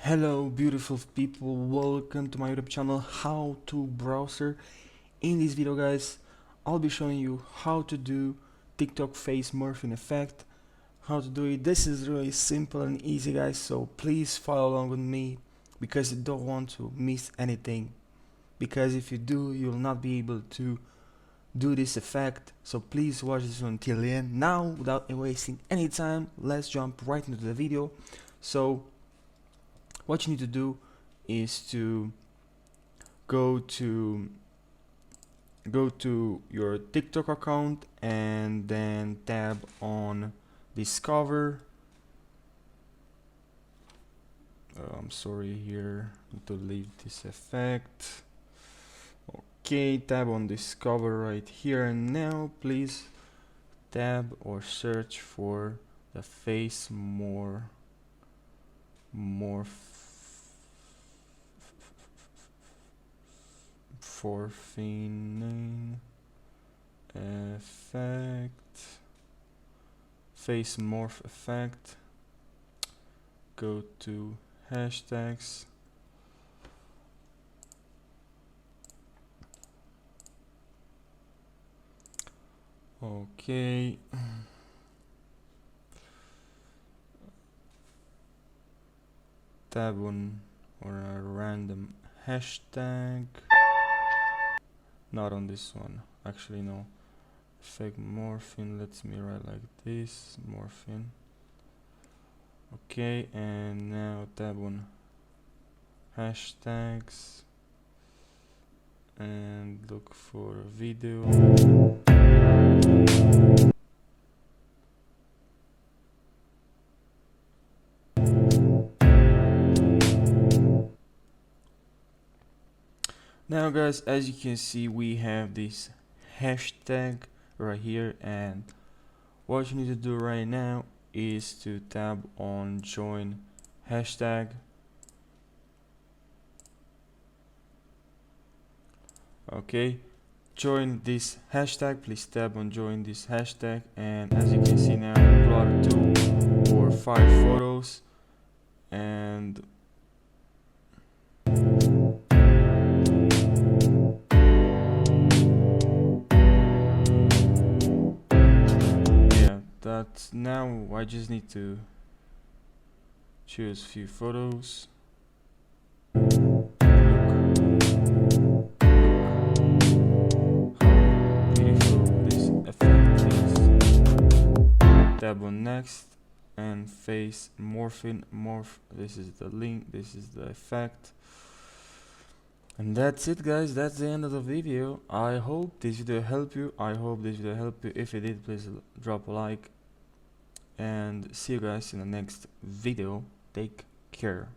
Hello beautiful people, welcome to my YouTube channel HowToBrowser. In this video guys, I'll be showing you how to do TikTok face morphing effect, how to do it. This is really simple and easy guys, so please follow along with me because you don't want to miss anything, because if you do, you'll not be able to do this effect. So please watch this until the end. Now, without wasting any time, let's jump right into the video. So what you need to do is to go to your TikTok account and then tab on discover. I'm sorry, here need to leave this effect. Okay, tab on discover right here, and now please tab or search for the FaceMorphing effect, FaceMorph effect. Go to hashtags. Okay. Tab on or a random hashtag. Not on this one, actually no. Effect morphing, lets me write like this, morphing. Okay, and now tab on hashtags and look for a video. Now guys, as you can see, we have this hashtag right here, and what you need to do right now is to tab on join hashtag. Okay, join this hashtag, please tab on join this hashtag, and as you can see now, upload 2 or 5 photos, and that's now I just need to choose a few photos. Look how beautiful this effect is. Tab on next and face morphing, morph. This is the link, this is the effect. And that's it guys, that's the end of the video. I hope this video helped you. If it did, please drop a like, and see you guys in the next video. Take care.